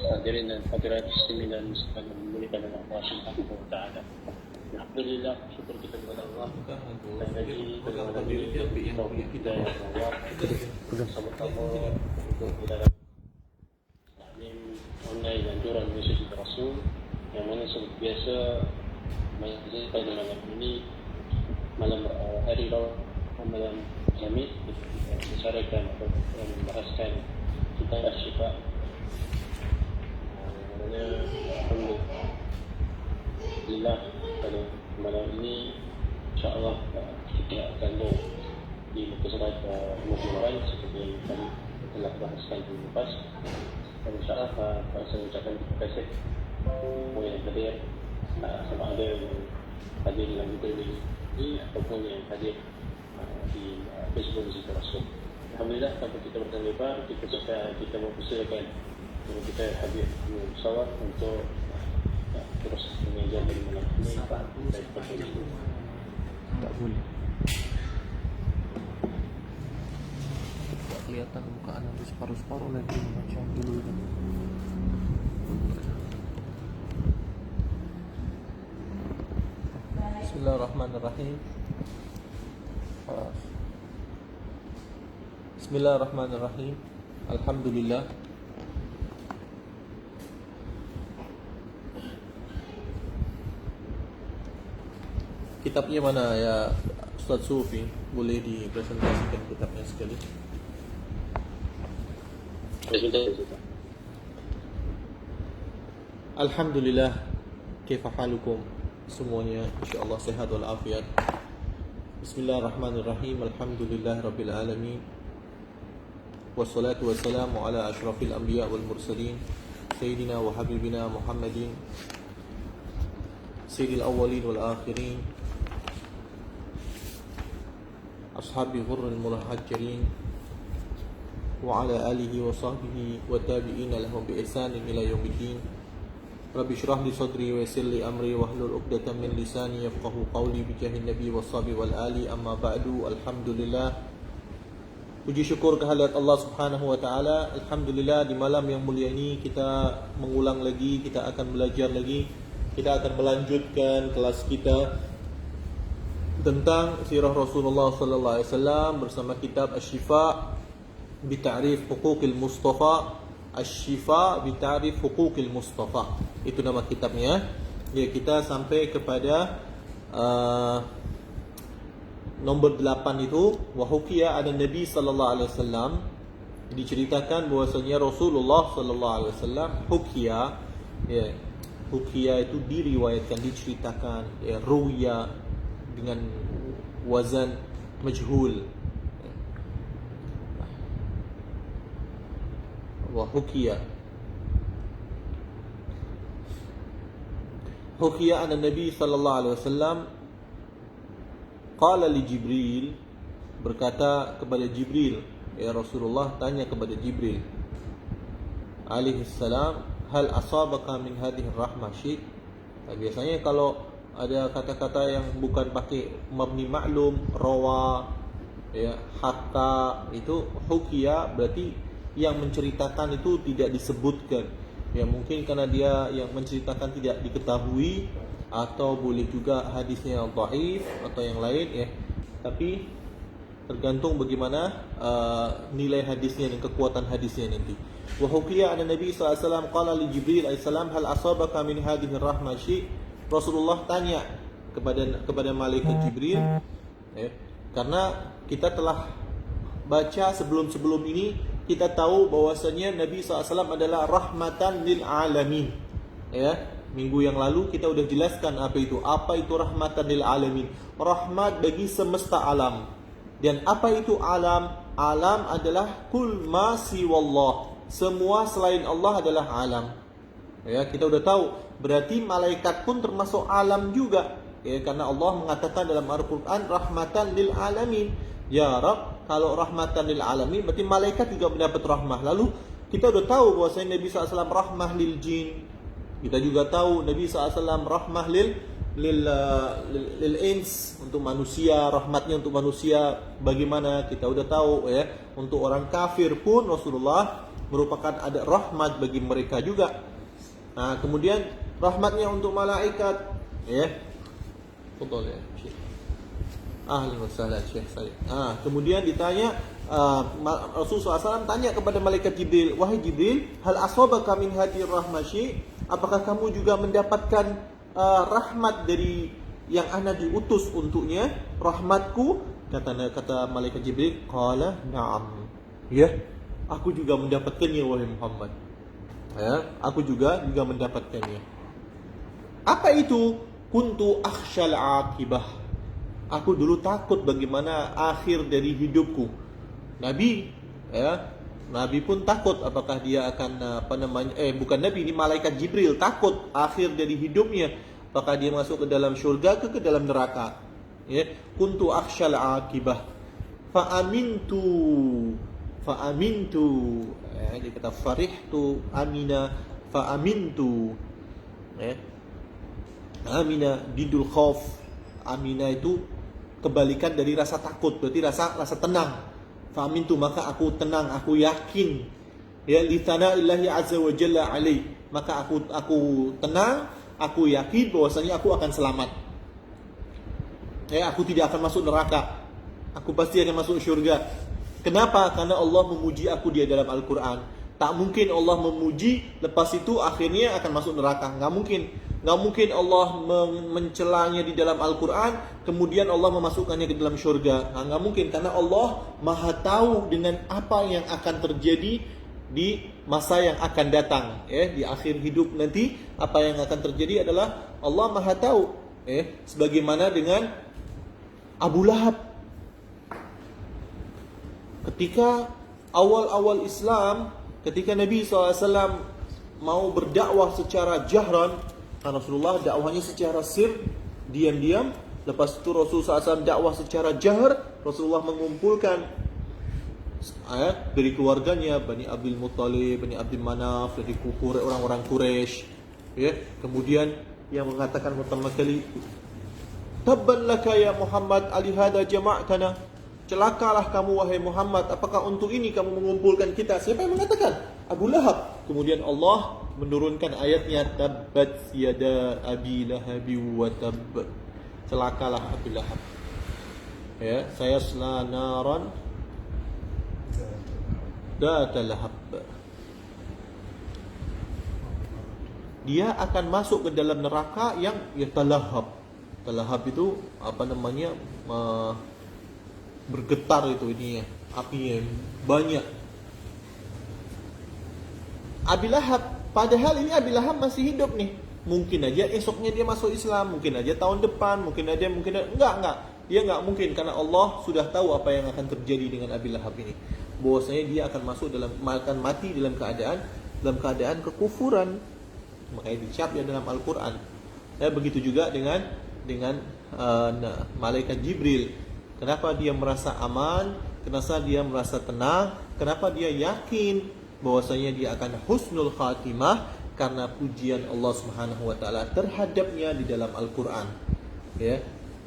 hadirin dan hadirat muslimin sekalian memuliakan Allah Subhanahu wa taala. Alhamdulillah, syukur kita kepada Allah. Dan lagi bagaimana kita yang Allah bersama-sama untuk dalam taklim online anjuran Yesus Rasul yang mana seperti biasa pada malam ini malam hari Ramadan Khamis kita bicarakan atau membahaskan tentang Asy-Syifa. Alhamdulillah pada malam ini insya-Allah kita akan di muka surat Al-Mu'min seperti yang kami telah bahaskan di lepas. Dan insya-Allah saya ucapkan terima kasih semua yang hadir, sama ada yang hadir dalam video ini ataupun yang hadir di Facebook Yesus Rasul. Alhamdulillah, tanpa kita bertanya lebar, kita mempersilakan untuk kita hadir bersama untuk terus mengajar dari malam ini dari pertemuan ini. Tak boleh. Tak kelihatan muka anak separuh-separuh lagi macam dulu itu. Bismillahirrahmanirrahim. Bismillahirrahmanirrahim. Alhamdulillah. Kitabnya mana ya Ustaz Sufi? Boleh dipresentasikan kitabnya sekali? Alhamdulillah. Kaifa halukum? Semuanya insyaallah sehat wal afiat. Bismillahirrahmanirrahim. Alhamdulillahirabbil alamin. Wassalatu wassalamu ala asyrafil anbiya wal mursalin sayyidina wa habibina Muhammadin sayyidil awwalin wal akhirin ashabi ghurril muhajjirin wa ala alihi wa sahbihi wa tabi'ina lahum bi ihsanin ila yaumiddin. Rabbi shrah li sadri wa yassir li amri wa hlul 'uqdatam min lisani yafqahu qawli bi jahin nabi washabi wal ali. Amma ba'du. Alhamdulillah, puji syukur kehadirat Allah Subhanahu wa taala. Alhamdulillah, di malam yang mulia ini kita mengulang lagi, kita akan belajar lagi, kita akan melanjutkan kelas kita tentang sirah Rasulullah sallallahu alaihi wasallam bersama kitab Asy-Syifa bi Ta'rif Huquqil Mustafa. Asy-Syifa bi Ta'rif Huquqil Mustafa. Itu nama kitabnya. Ya, kita sampai kepada nombor 8 itu, wa hukiya ada Nabi sallallahu alaihi wasallam, diceritakan bahwasanya Rasulullah sallallahu alaihi wasallam hukiya, ya, hukiya itu diriwayatkan, diceritakan, ya, ruya dengan wazan majhul. Wa hukiya ana Nabi sallallahu alaihi wasallam qala li Jibril, berkata kepada Jibril, ya Rasulullah tanya kepada Jibril alaihi salam, hal asabaka min hadhihi rahmah syai'. Biasanya kalau ada kata-kata yang bukan pakai mabni ma'lum, rawa, ya, hatta, itu hukiya berarti yang menceritakan itu tidak disebutkan. Ya, mungkin karena dia yang menceritakan tidak diketahui, atau boleh juga hadisnya dhaif atau yang lain, ya. Tapi tergantung bagaimana nilai hadisnya dan kekuatan hadisnya nanti. Wa hukiya an Nabi sallallahu alaihi wasallam qala li Jibril alaihi salam, hal asabaka min hadhihi rahmah syai'. Rasulullah tanya kepada malaikat Jibril, ya, karena kita telah baca sebelum ini, kita tahu bahwasanya Nabi SAW adalah rahmatan lil alamin. Ya, minggu yang lalu kita sudah jelaskan apa itu rahmatan lil alamin. Rahmat bagi semesta alam. Dan apa itu alam? Alam adalah kul ma siwallah. Semua selain Allah adalah alam. Ya, kita sudah tahu. Berarti malaikat pun termasuk alam juga. Ya, karena Allah mengatakan dalam Al-Quran rahmatan lil alamin. Ya Rabb, kalau rahmatan lil alamin berarti malaikat juga mendapat rahmah. Lalu kita sudah tahu bahwasanya Nabi SAW rahmah lil jin. Kita juga tahu Nabi SAW rahmah lil ins, untuk manusia, rahmatnya untuk manusia bagaimana kita sudah tahu, ya. Untuk orang kafir pun Rasulullah merupakan ada rahmat bagi mereka juga. Nah, kemudian rahmatnya untuk malaikat, ya. Betul ya, Syekh. Ahlan wa sahlan Syekh Salih. Kemudian ditanya, Rasulullah SAW tanya kepada malaikat Jibril, wahai Jibril, hal asabaka min hadir rahmasyi? Apakah kamu juga mendapatkan rahmat dari yang ana diutus untuknya, rahmatku? Kata malaikat Jibril, qala na'am. Ya, aku juga mendapatkannya wahai Muhammad. Ya, aku juga mendapatkannya. Apa itu? Kuntu akhsyal akibah. Aku dulu takut bagaimana akhir dari hidupku. Nabi pun takut apakah dia akan bukan Nabi, ini malaikat Jibril takut akhir dari hidupnya, apakah dia masuk ke dalam syurga ke dalam neraka. Ya, kuntu akhsyal akibah. Fa amintu. Dia kata farihtu amina fa amintu. Ya. Amina didul khauf. Amina itu kebalikan dari rasa takut, berarti rasa tenang. Fa amintu, maka aku tenang, aku yakin. Ya, li tana'illahi azza wa jalla alai. Maka aku tenang, aku yakin bahwasanya aku akan selamat. Ya, aku tidak akan masuk neraka. Aku pasti akan masuk syurga. Kenapa? Karena Allah memuji aku di dalam Al-Quran. Tak mungkin Allah memuji, lepas itu akhirnya akan masuk neraka. Nggak mungkin. Nggak mungkin Allah mencelanya di dalam Al-Quran, kemudian Allah memasukkannya ke dalam syurga. Nggak mungkin, karena Allah maha tahu dengan apa yang akan terjadi di masa yang akan datang. Di akhir hidup nanti, apa yang akan terjadi adalah Allah maha tahu. Sebagaimana dengan Abu Lahab. Ketika awal-awal Islam, ketika Nabi SAW mau berdakwah secara jahran, Rasulullah dakwahnya secara sir, diam-diam. Lepas itu Rasulullah SAW dakwah secara jahar. Rasulullah mengumpulkan dari keluarganya, Bani Abdul Muttalib, Bani Abdul Manaf, dari orang-orang Quraisy. Kemudian yang mengatakan pertama kali, tabban laka ya Muhammad alihada jama'tana. Celakalah kamu wahai Muhammad, apakah untuk ini kamu mengumpulkan kita? Siapa yang mengatakan? Abu Lahab. Kemudian Allah menurunkan ayatnya, tabbat yada abi lahabi wa tabb. Celakalah Abu Lahab. Sayasla naran data lahab. Dia akan masuk ke dalam neraka yang talahab. Talahab itu bergetar itu ininya, apinya banyak. Abi Lahab, padahal ini Abi Lahab masih hidup nih. Mungkin aja esoknya dia masuk Islam, mungkin aja tahun depan, mungkin enggak. Dia enggak mungkin, karena Allah sudah tahu apa yang akan terjadi dengan Abi Lahab ini. Bahwasanya dia akan mati dalam keadaan kekufuran. Makanya dicap ya dalam Al-Qur'an. Begitu juga dengan malaikat Jibril. Kenapa dia merasa aman? Kenapa dia merasa tenang? Kenapa dia yakin bahwasanya dia akan husnul khatimah? Karena pujian Allah Subhanahu wa taala terhadapnya di dalam Al-Qur'an.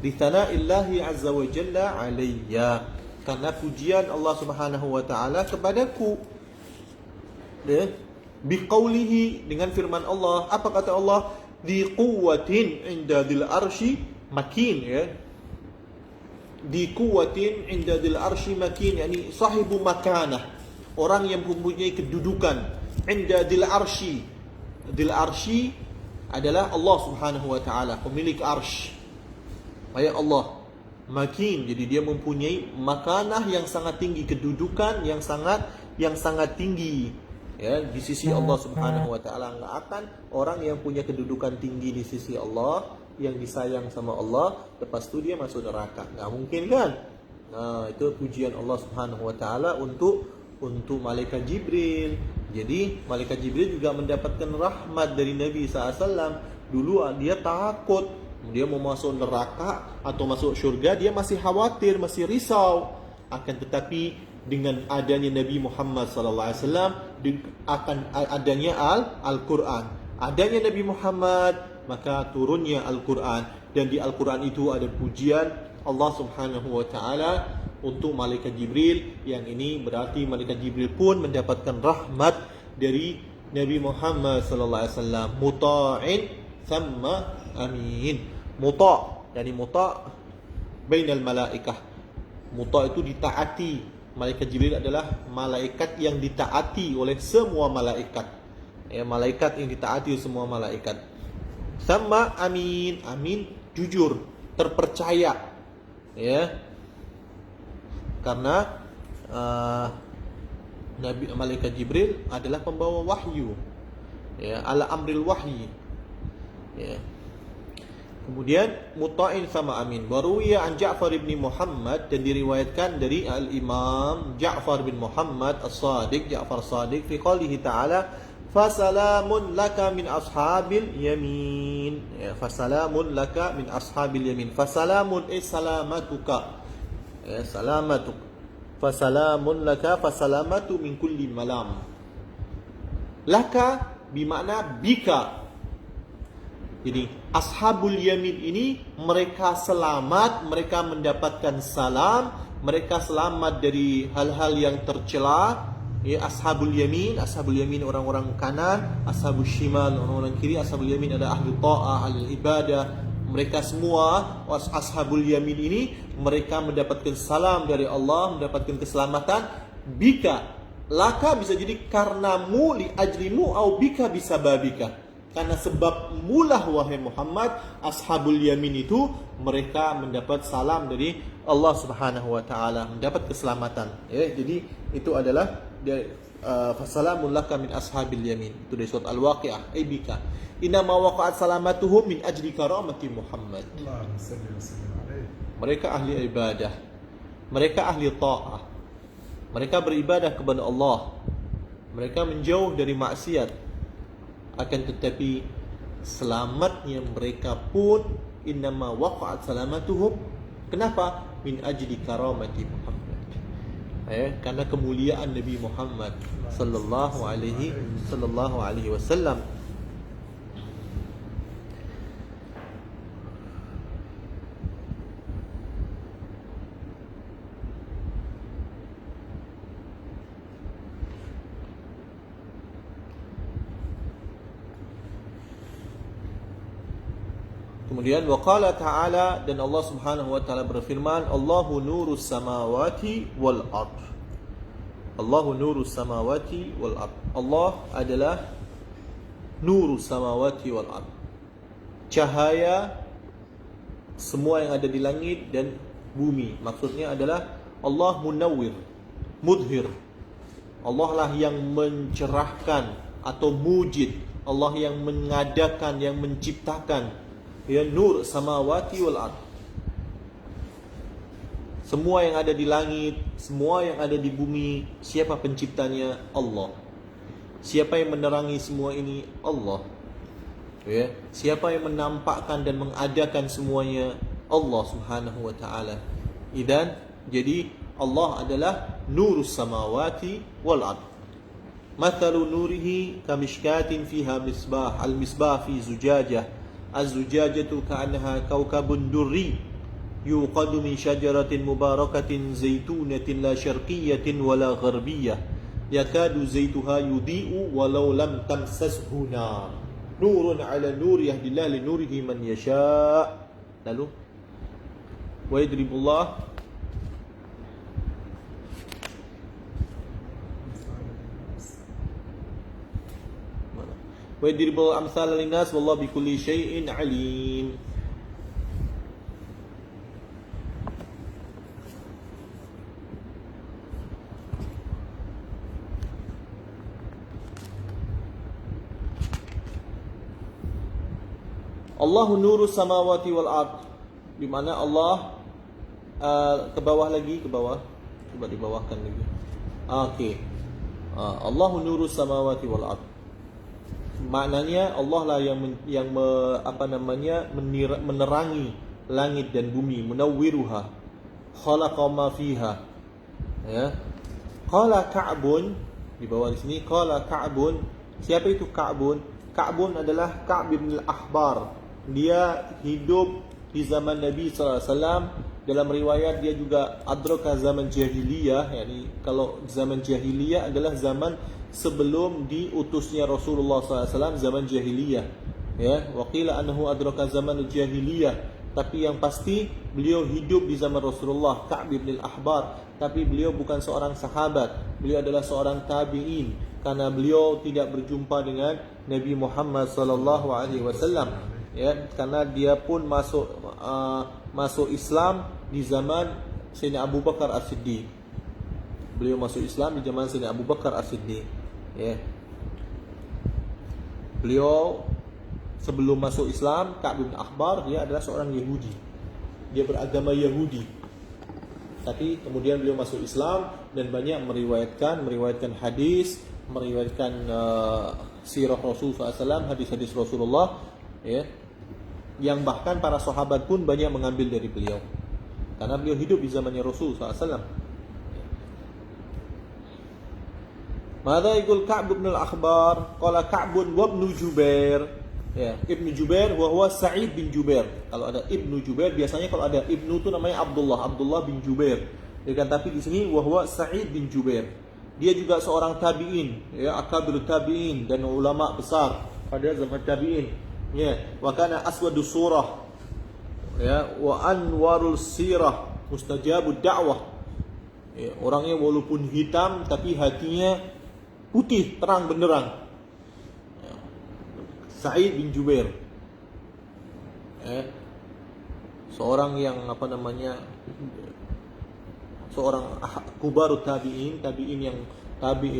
Di tana'illahi azza wa jalla alayya. Karena pujian Allah Subhanahu wa taala kepadaku. Biqaulihi, dengan firman Allah. Apa kata Allah? Di quwwatin inda dil arsy makin, di kuwatin inda dil arsy makin, yakni sahibu makanah, orang yang mempunyai kedudukan. Inda dil arsy adalah Allah Subhanahu wa taala, pemilik arsy. Allah makin, jadi dia mempunyai makanah yang sangat tinggi, kedudukan yang sangat tinggi di sisi Allah Subhanahu wa taala. Enggak akan orang yang punya kedudukan tinggi di sisi Allah, yang disayang sama Allah, lepas itu dia masuk neraka. Nggak mungkin kan? Nah, itu pujian Allah Subhanahu wa taala untuk malaikat Jibril. Jadi malaikat Jibril juga mendapatkan rahmat dari Nabi SAW. Dulu dia takut, dia mau masuk neraka atau masuk syurga, dia masih khawatir, masih risau. Akan tetapi dengan adanya Nabi Muhammad SAW, akan adanya Al-Quran, adanya Nabi Muhammad, maka turunnya Al-Quran. Dan di Al-Quran itu ada pujian Allah Subhanahu wa ta'ala untuk malaikat Jibril. Yang ini berarti malaikat Jibril pun mendapatkan rahmat dari Nabi Muhammad sallallahu alaihi wasallam. Muta'in thumma amin. Muta', yani muta' bainal malaikah. Muta' itu ditaati. Malaikat Jibril adalah malaikat yang ditaati oleh semua malaikat. Ya, malaikat yang ditaati oleh semua malaikat. Sama amin, amin jujur, terpercaya. Ya. Karena Nabi malaikat Jibril adalah pembawa wahyu. Ya, ala amril wahyi. Ya. Kemudian muta'in sama amin. Waruwiya an Ja'far bin Muhammad, dan diriwayatkan dari al-Imam Ja'far bin Muhammad as-Sadiq, Ja'far Sadiq, fi qoulihi ta'ala fasalamun laka min ashabil yamin. Ya, fasalamun laka min ashabil yamin. Fasalamun salamatuka. Ya, salamatuk. Fasalamun laka fasalamatu min kulli malam. Laka bermakna bika. Jadi ashabul yamin ini mereka selamat, mereka mendapatkan salam, mereka selamat dari hal-hal yang tercela. Ya, ashabul yamin orang-orang kanan, ashabul shimal orang-orang kiri. Ashabul yamin adalah ahli ta'ah, ahli ibadah. Mereka semua ashabul yamin ini mereka mendapatkan salam dari Allah, mendapatkan keselamatan. Bika, laka bisa jadi karenamu, li ajlimu, au bika bisa babika. Karena sebab mulah wahai Muhammad, ashabul yamin itu mereka mendapat salam dari Allah Subhanahu wa taala, mendapat keselamatan. Ya, jadi itu adalah fasalamun laka min ashabil yamin. Itu dari surat Al-Waqiah, bika. Inna ma waqa'at salamatuhum min ajli karamati Muhammad. Mereka ahli ibadah, mereka ahli ta'ah, mereka beribadah kepada Allah, mereka menjauh dari maksiat. Akan tetapi selamatnya mereka pun innama waqa'at salamatuhum. Kenapa? Min ajli karamati Muhammad. Karena kemuliaan Nabi Muhammad sallallahu alaihi wasallam. Kemudian waqala ta'ala, dan Allah Subhanahu wa taala berfirman, Allahu nurus samawati wal ard. Allahu nurus samawati wal ard. Allah adalah nurus samawati wal ard. Cahaya semua yang ada di langit dan bumi. Maksudnya adalah Allah munawwir, mudhir. Allah lah yang mencerahkan atau mujid. Allah yang mengadakan, yang menciptakan. Ya, nur samawati wal ard. Semua yang ada di langit, semua yang ada di bumi, siapa penciptanya? Allah. Siapa yang menerangi semua ini? Allah. Ya, siapa yang menampakkan dan mengadakan semuanya? Allah Subhanahu wa taala. Idan, jadi Allah adalah nurus samawati wal ard. Mathalu nurihi kamishkatin fiha misbah. Al-misbah fi zujajah. Az-zujajatu ka'annaha kawkabun durri yuqadu min syajaratin mubarakatin zaitunatin la syarqiyatin wala gharbiyah yakadu zaituha yudhi'u walau lam tamsashu nar nurun ala nur yahdillahu li nurihi man yasha'. Lalu wa yadribullah wa yadribul amsal linnas wallahu bikulli syai'in alim. Allahu nurus samawati wal ard. Di mana Allah ke bawah lagi, ke bawah. Coba dibawahkan lagi. Okey. Allahu nurus samawati wal ard. Maknanya Allah lah yang menerangi langit dan bumi, munawwiruha, khalaqa ma fiha. Ya. Qala Ka'bun, di bawah di sini qala Ka'bun. Siapa itu Ka'bun? Ka'bun adalah Ka'b bin al-Ahbar. Dia hidup di zaman Nabi sallallahu alaihi wasallam dalam riwayat dia juga adraka zaman jahiliyah, yakni kalau zaman jahiliyah adalah zaman sebelum diutusnya Rasulullah SAW, zaman jahiliyah. Ya, waqila annahu adraka zaman jahiliyah, tapi yang pasti beliau hidup di zaman Rasulullah. Ka'b bin al-Ahbar, tapi beliau bukan seorang sahabat, beliau adalah seorang tabi'in, karena beliau tidak berjumpa dengan Nabi Muhammad sallallahu alaihi wasallam. Ya, karena dia pun masuk Islam di zaman Sayyidina Abu Bakar As-Siddiq. Beliau masuk Islam di zaman Sayyidina Abu Bakar As-Siddiq. Ya. Beliau sebelum masuk Islam, Ka'b bin Ahbar, dia adalah seorang Yahudi. Dia beragama Yahudi. Tapi kemudian beliau masuk Islam dan banyak meriwayatkan hadis, meriwayatkan sirah Rasulullah SAW, hadis-hadis Rasulullah, ya, yang bahkan para sahabat pun banyak mengambil dari beliau, karena beliau hidup di zamannya Rasulullah SAW. Mada yaqul Ka'b bin al-Ahbar? Qala Ka'b wa Ibnu Jubair. Ya, Ibnu Jubair wa huwa Sa'id bin Jubair. Kalau ada Ibnu Jubair, biasanya kalau ada Ibnu itu namanya Abdullah bin Jubair. Ya kan, tapi di sini wa huwa Sa'id bin Jubair. Dia juga seorang tabi'in, ya, akabir tabi'in dan ulama besar pada zaman tabi'in. Ya, wa kana aswadus surah. Ya, wa anwarul sirah, mustajabud da'wah. Ya, orangnya walaupun hitam tapi hatinya putih, terang benderang. Sa'id bin Jubair, seorang yang seorang kubarut tabi'in yang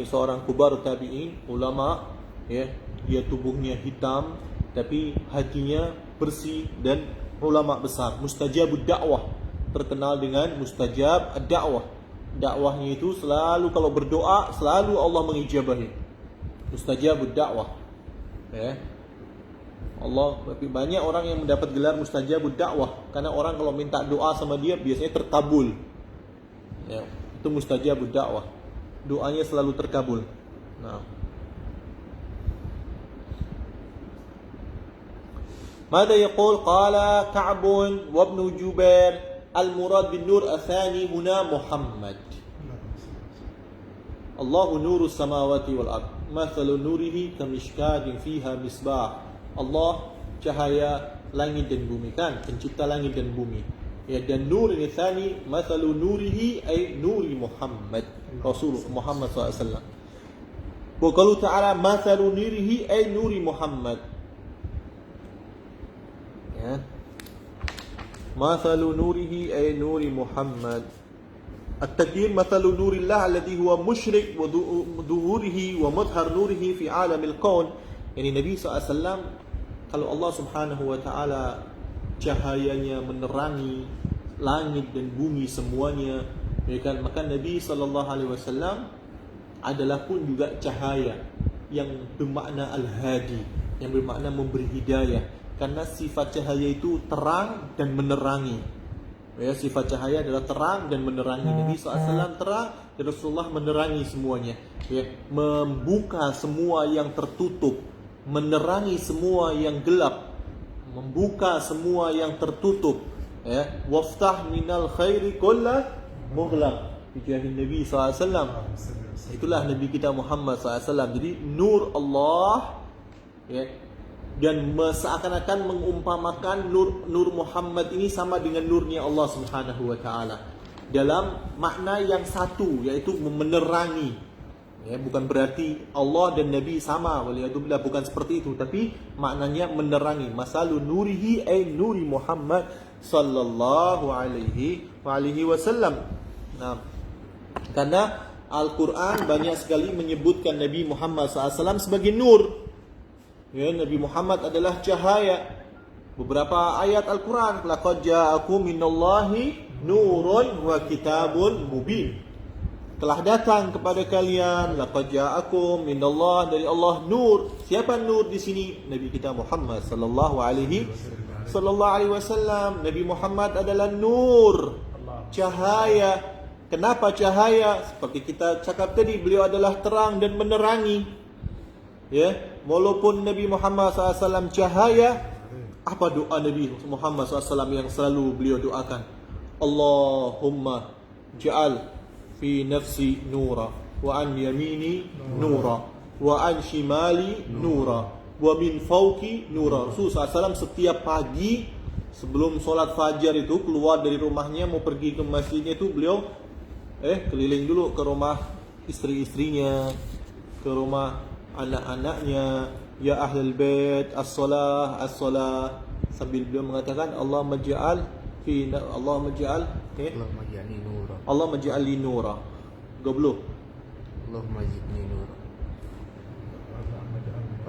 seorang kubarut tabi'in, ulama, ya, dia tubuhnya hitam tapi hatinya bersih dan ulama besar. Mustajabud dakwah, terkenal dengan mustajab ad-dakwah. Dakwahnya itu selalu kalau berdoa selalu Allah mengijabahi. Mustajabud dakwah. Ya. Allah, banyak orang yang mendapat gelar mustajabud dakwah karena orang kalau minta doa sama dia biasanya terkabul. Ya, itu mustajabud dakwah. Doanya selalu terkabul. Nah. Mada yaqul qala Ka'b wa Ibnu Jubair al-murad bin nur athani huna Muhammad. Allahu nurus samawati wal ard. Mathalu nurihi kamishkatin fiha misbah. Allah cahaya langit dan bumi, kan, pencipta langit dan bumi. Ya, dan nur ini tsani mathalu nurihi ay nuri Muhammad, Rasul Muhammad SAW. Wa qalu ta'ala mathalu nurihi ay nuri Muhammad. Ya. Mathalu nurihi ay nuri Muhammad. At-taqdir mathalu nurillah alladhi huwa musyrik wa dhuhurihi wa madhhar nurihi fi alamil kaun. Yani Nabi SAW, kalau Allah Subhanahu wa ta'ala cahayanya menerangi langit dan bumi semuanya, ya kan, maka Nabi SAW adalah pun juga cahaya yang bermakna al-hadi, yang bermakna memberi hidayah, karena sifat cahaya itu terang dan menerangi. Ya, sifat cahaya adalah terang dan menerangi. Nabi SAW terang dan Rasulullah menerangi semuanya, ya, membuka semua yang tertutup, menerangi semua yang gelap, membuka semua yang tertutup. Ya, waftah minal khairi kullah mughlaq. Bijahin Nabi SAW. Itulah Nabi kita Muhammad SAW. Jadi nur Allah, ya, dan seakan-akan mengumpamakan nur Muhammad ini sama dengan nurnya Allah Subhanahu wa ta'ala dalam makna yang satu, yaitu menerangi. Ya, bukan berarti Allah dan Nabi sama, waliyadzubillah, bukan seperti itu, tapi maknanya menerangi. Masalu nurihi ay nuri Muhammad sallallahu alaihi wasallam. Nah, karena Al-Quran banyak sekali menyebutkan Nabi Muhammad SAW sebagai nur. Ya, Nabi Muhammad adalah cahaya. Beberapa ayat Al-Quran, laqad ja'akum minallahi nurun wa kitabun mubin. Telah datang kepada kalian, laqad ja'akum minallah, dari Allah, nur. Siapa nur di sini? Nabi kita Muhammad sallallahu alaihi wasallam. Nabi Muhammad adalah nur, cahaya. Kenapa cahaya? Seperti kita cakap tadi, beliau adalah terang dan menerangi. Ya, walaupun Nabi Muhammad SAW cahaya, apa doa Nabi Muhammad SAW yang selalu beliau doakan? Allahumma ja'al fi nafsi nura wa an yamini nura wa an shimali nura wa min fawqi nura. Rasulullah SAW setiap pagi sebelum solat fajar itu keluar dari rumahnya mau pergi ke masjidnya itu beliau keliling dulu ke rumah istri-istrinya, ke rumah anak-anaknya, ya ahlul bait as-salah as-salah, sambil beliau mengatakan Allahumma ja'al Allahumma ja'al Allahumma ja'al li nura. Goblok. Allahumma zidni nura.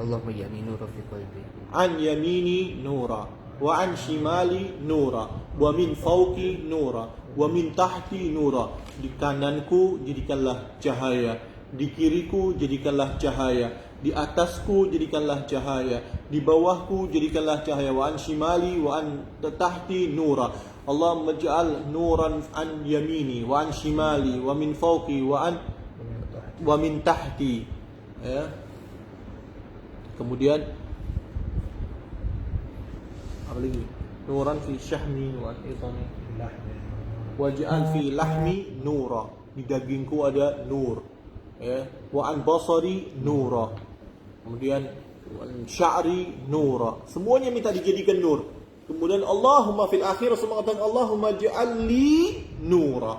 Allahumma ja'alni nura fi qalbi. An yamini nura wa an shimali nura wa min fawqi nura wa min tahti nura. Di kananku jadikanlah cahaya, di kiriku jadikanlah cahaya, di atasku jadikanlah cahaya, di bawahku jadikanlah cahaya. Wa an shimali wa an tahti nura. Allahumma ja'al nuran an yamini wa an shimali wa min fawqi wa min tahti. Ya. Kemudian apa lagi? Nuran fi syahmi wa itani. Waj'al fi lahmi nura. Di dagingku ada nur. Ya. Wa an basari nura. Kemudian wa an sya'ri nura. Semuanya minta dijadikan nur. Kemudian Allahumma fil akhir Rasul mengatakan Allahumma ja'alli nura.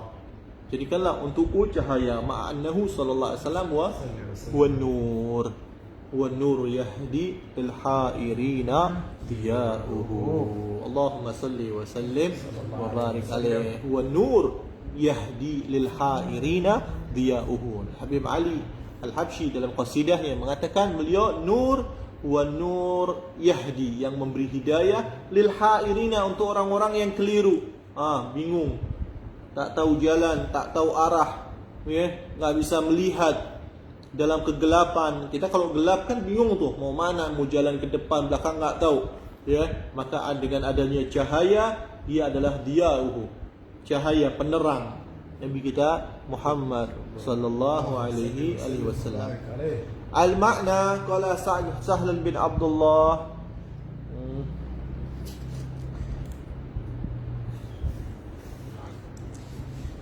Jadikanlah untukku cahaya. Ma'annahu sallallahu alaihi wasallam wa nur. Wa nur yahdi lil hairina diya'uhu. Allahumma salli wa sallim wa barik alaihi. Wa nur yahdi lil hairina diya'uhu. Habib Ali Al-Habsyi dalam qasidahnya mengatakan beliau nur wa nur yahdi, yang memberi hidayah lil hairina, untuk orang-orang yang keliru, bingung, tak tahu jalan, tak tahu arah, enggak bisa melihat dalam kegelapan. Kita kalau gelap kan bingung tuh, mau mana, mau jalan ke depan, belakang enggak tahu, ya. Maka dengan adanya cahaya, dia adalah diya'uhu, cahaya penerang Nabi kita Muhammad sallallahu alaihi wasallam. Al-makna qala Sahl bin Abdullah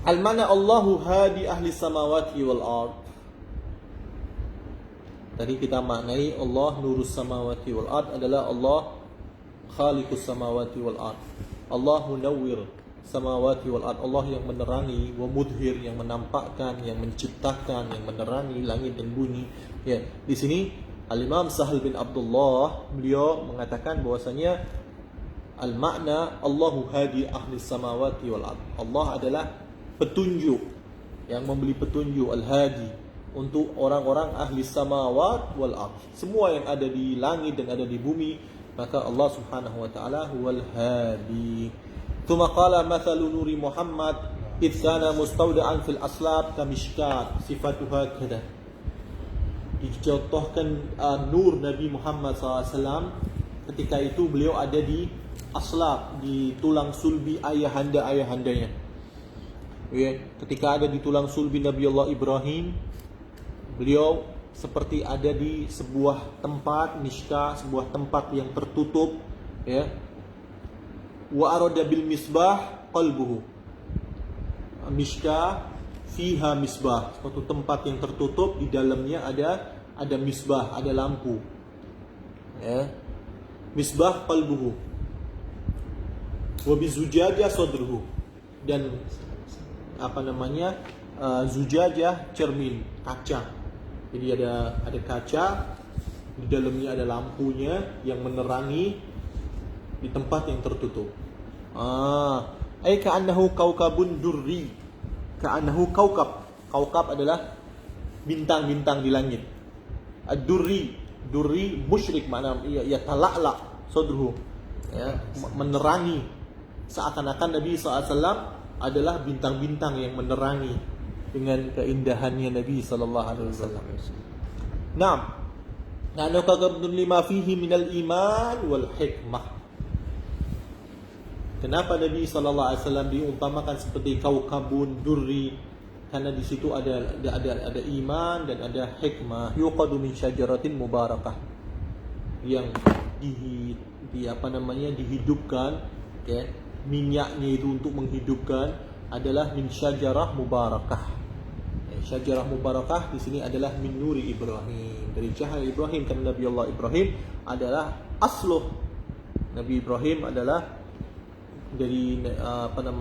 Al-makna Allahu hadi ahli samawati wal ard. Tadi kita maknai Allah nurus samawati wal ard adalah Allah khaliqus samawati wal ard. Allah munawwir samawati wal ard, Allah yang menerangi, wa mudhir, yang menampakkan, yang menciptakan, yang menerangi langit dan bumi. Ya, di sini Al-Imam Sahl bin Abdullah beliau mengatakan bahwasanya al-makna Allahu hadi ahli samawati wal ard. Allah adalah petunjuk, yang memberi petunjuk, al-hadi, untuk orang-orang ahli samawat wal ard. Semua yang ada di langit dan ada di bumi, maka Allah Subhanahu wa taala huwal hadi. Tsumma qala mathalu nuri Muhammad idh kana mustawda'an fil aslab kamishkat sifatuha kada. Dicontohkan nur Nabi Muhammad SAW ketika itu beliau ada di aslab, di tulang sulbi ayahanda-ayahandanya. Ya, ketika ada di tulang sulbi Nabi Allah Ibrahim, beliau seperti ada di sebuah tempat mishka, sebuah tempat yang tertutup, ya. Wa arada bil misbah qalbuhu. Mishka fiha misbah, suatu tempat yang tertutup, di dalamnya ada misbah, ada lampu. Ya. Misbah qalbuhu. Wa bizujajah sadruhu. Dan zujajah, cermin, kaca. Jadi ada kaca, di dalamnya ada lampunya yang menerangi di tempat yang tertutup. Ai ka'annahu kaukabun durri. Ka'annahu kaukab. Kaukab adalah bintang-bintang di langit. Ad-durri, durri musyrik, makna ya tala'la sadruhu. Ya, menerangi, seakan-akan Nabi SAW adalah bintang-bintang yang menerangi dengan keindahannya Nabi sallallahu alaihi wasallam. Naam. Na'anu kagabdun lima fihi minal iman wal hikmah. Kenapa Nabi sallallahu alaihi wasallam diumpamakan seperti kaukabun durri? Karena di situ ada iman dan ada hikmah. Yuqadu min syajaratin mubarakah, yang dihidupkan, okay, minyaknya itu untuk menghidupkan adalah min syajarah mubarakah. Syajarah mubarakah di sini adalah min nuri Ibrahim, dari cahaya Ibrahim, karena Nabi Allah Ibrahim adalah asluh. Nabi Ibrahim adalah dari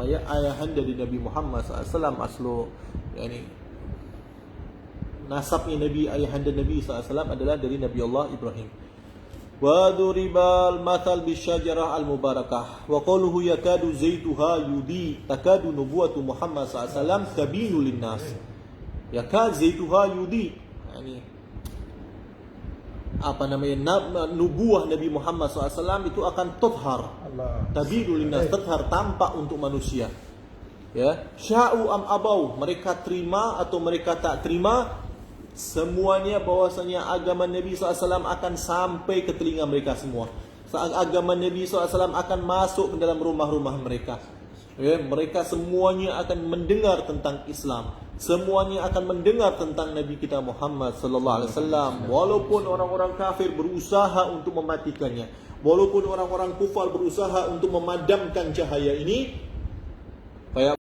ayahan dari Nabi Muhammad SAW, asluh, yani nasabnya Nabi, ayahanda Nabi SAW adalah dari Nabi Allah Ibrahim. Wa duribal mathal bisyajarah al-mubarakah wa qaluhu yakadu zaituha yudi takadu nubuwatu Muhammad SAW tabinu linnas. Yakad zaituha yudi, yani nubuah Nabi Muhammad SAW itu akan tuthar, tabinu linnas, tuthar, tampak untuk manusia. Ya, sya'u am abau, mereka terima atau mereka tak terima, semuanya bahwasanya agama Nabi SAW akan sampai ke telinga mereka semua. Agama Nabi SAW akan masuk ke dalam rumah-rumah mereka. Ya, mereka semuanya akan mendengar tentang Islam. Semuanya akan mendengar tentang Nabi kita Muhammad SAW. Walaupun orang-orang kafir berusaha untuk mematikannya, walaupun orang-orang kufar berusaha untuk memadamkan cahaya ini, kayak